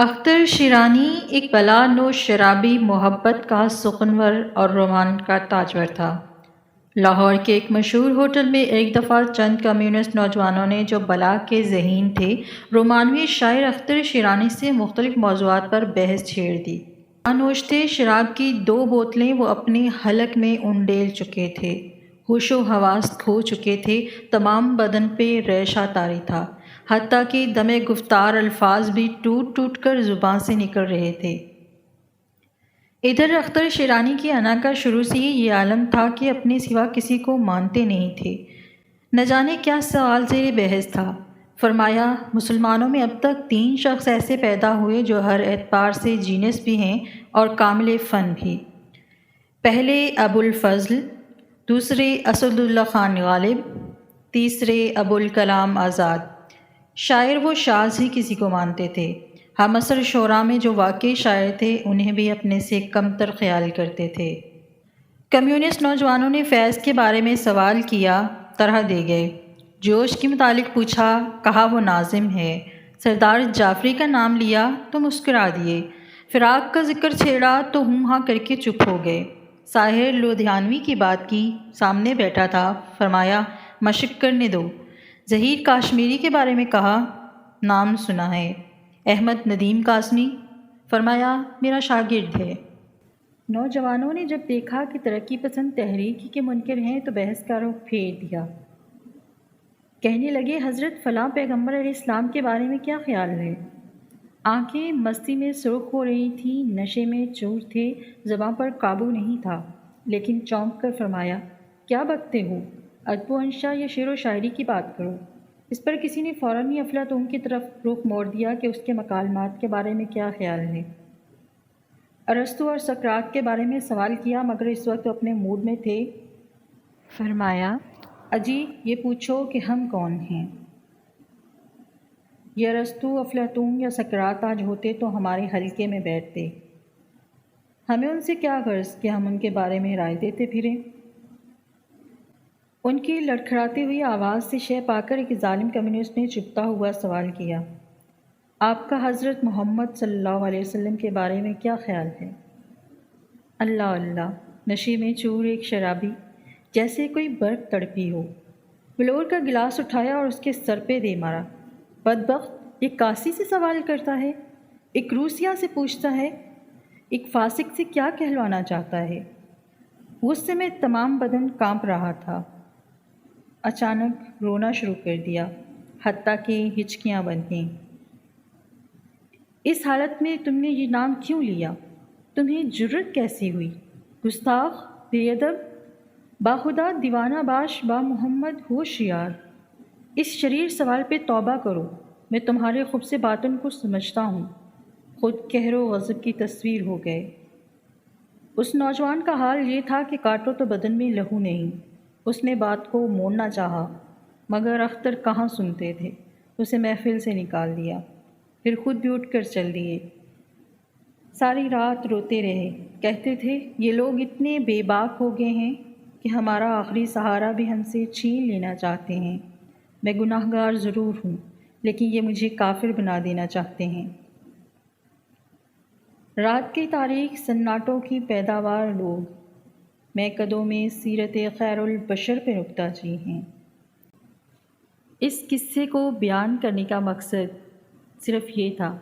اختر شیرانی ایک بلا نوش شرابی محبت کا سخنور اور رومان کا تاجور تھا۔ لاہور کے ایک مشہور ہوٹل میں ایک دفعہ چند کمیونسٹ نوجوانوں نے جو بلا کے ذہین تھے، رومانوی شاعر اختر شیرانی سے مختلف موضوعات پر بحث چھیڑ دی۔ نوش تھے، شراب کی 2 بوتلیں وہ اپنے حلق میں انڈیل چکے تھے، ہوش و حواس کھو چکے تھے، تمام بدن پہ ریشہ طاری تھا، حتیٰ کہ دم گفتار الفاظ بھی ٹوٹ ٹوٹ کر زباں سے نکل رہے تھے۔ ادھر اختر شیرانی کی انا کا شروع سے ہی یہ عالم تھا کہ اپنے سوا کسی کو مانتے نہیں تھے۔ نہ جانے کیا سوال زیر بحث تھا۔ فرمایا، مسلمانوں میں اب تک 3 شخص ایسے پیدا ہوئے جو ہر اعتبار سے جینس بھی ہیں اور کامل فن بھی۔ پہلے ابو الفضل، دوسرے اسد اللہ خان غالب، تیسرے ابو الکلام آزاد۔ شاعر وہ شاذ ہی کسی کو مانتے تھے۔ ہم عصر شعراء میں جو واقعی شاعر تھے انہیں بھی اپنے سے کمتر خیال کرتے تھے۔ کمیونسٹ نوجوانوں نے فیض کے بارے میں سوال کیا، طرح دے گئے۔ جوش کے متعلق پوچھا، کہا وہ ناظم ہے۔ سردار جعفری کا نام لیا تو مسکرا دیے۔ فراق کا ذکر چھیڑا تو ہوں ہاں کر کے چپ ہو گئے۔ ساحر لدھیانوی کی بات کی، سامنے بیٹھا تھا، فرمایا مشق کرنے دو۔ ظہیر کاشمیری کے بارے میں کہا، نام سنا ہے۔ احمد ندیم قاسمی، فرمایا میرا شاگرد ہے۔ نوجوانوں نے جب دیکھا کہ ترقی پسند تحریک کے منکر ہیں تو بحث کا رخ پھیر دیا۔ کہنے لگے، حضرت فلاں پیغمبر علیہ السلام کے بارے میں کیا خیال ہے؟ آنکھیں مستی میں سرخ ہو رہی تھیں، نشے میں چور تھے، زباں پر قابو نہیں تھا، لیکن چونک کر فرمایا، کیا بکتے ہو؟ ادب و انشا یا شعر و شاعری کی بات کرو۔ اس پر کسی نے فوراً ہی افلاطون کی طرف رخ موڑ دیا کہ اس کے مکالمات کے بارے میں کیا خیال ہے۔ ارسطو اور سقراط کے بارے میں سوال کیا، مگر اس وقت وہ اپنے موڈ میں تھے۔ فرمایا، اجی یہ پوچھو کہ ہم کون ہیں؟ یہ ارسطو، افلاطون یا سقراط آج ہوتے تو ہمارے حلقے میں بیٹھتے۔ ہمیں ان سے کیا غرض کہ ہم ان کے بارے میں رائے دیتے پھریں؟ ان کی لڑکھڑاتی ہوئی آواز سے شے پا کر ایک ظالم کمیونسٹ نے چپتا ہوا سوال کیا، آپ کا حضرت محمد صلی اللہ علیہ وسلم کے بارے میں کیا خیال ہے؟ اللہ اللہ، نشے میں چور ایک شرابی، جیسے کوئی برق تڑپی ہو، بلور کا گلاس اٹھایا اور اس کے سر پہ دے مارا۔ بدبخت، ایک کاسی سے سوال کرتا ہے، ایک روسیا سے پوچھتا ہے، ایک فاسق سے کیا کہلوانا چاہتا ہے؟ غصے میں تمام بدن کانپ رہا تھا۔ اچانک رونا شروع کر دیا، حتیٰ کہ ہچکیاں بن گئیں۔ اس حالت میں تم نے یہ نام کیوں لیا؟ تمہیں جرأت کیسی ہوئی؟ گستاخ، بے ادب، باخدا، دیوانہ باش، با محمد ہوشیار۔ اس شریر سوال پہ توبہ کرو۔ میں تمہارے خبث باطن کو سمجھتا ہوں۔ خود قہر و غضب کی تصویر ہو گئے۔ اس نوجوان کا حال یہ تھا کہ کاٹو تو بدن میں لہو نہیں۔ اس نے بات کو موڑنا چاہا، مگر اختر کہاں سنتے تھے، اسے محفل سے نکال دیا، پھر خود بھی اٹھ کر چل دیے۔ ساری رات روتے رہے، کہتے تھے یہ لوگ اتنے بے باک ہو گئے ہیں کہ ہمارا آخری سہارا بھی ہم سے چھین لینا چاہتے ہیں۔ میں گناہ گار ضرور ہوں، لیکن یہ مجھے کافر بنا دینا چاہتے ہیں۔ رات کی تاریخ، سناٹوں کی پیداوار لوگ، میں قدوں میں سیرت خیر البشر پہ نکتہ چی ہیں۔ اس قصے کو بیان کرنے کا مقصد صرف یہ تھا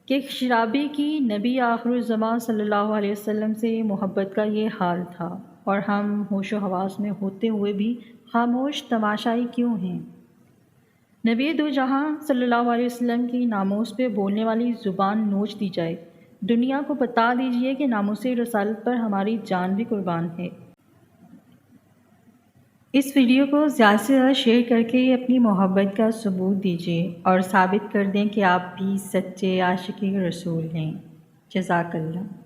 کہ ایک شرابی کی نبی آخر الزماں صلی اللہ علیہ وسلم سے محبت کا یہ حال تھا، اور ہم ہوش و حواس میں ہوتے ہوئے بھی خاموش تماشائی کیوں ہیں؟ نبی دو جہاں صلی اللہ علیہ وسلم کی ناموس پہ بولنے والی زبان نوچ دی جائے، دنیا کو بتا دیجئے کہ ناموس رسالت پر ہماری جان بھی قربان ہے۔ اس ویڈیو کو زیادہ سے زیادہ شیئر کر کے اپنی محبت کا ثبوت دیجیے اور ثابت کر دیں کہ آپ بھی سچے عاشق رسول ہیں۔ جزاک اللہ۔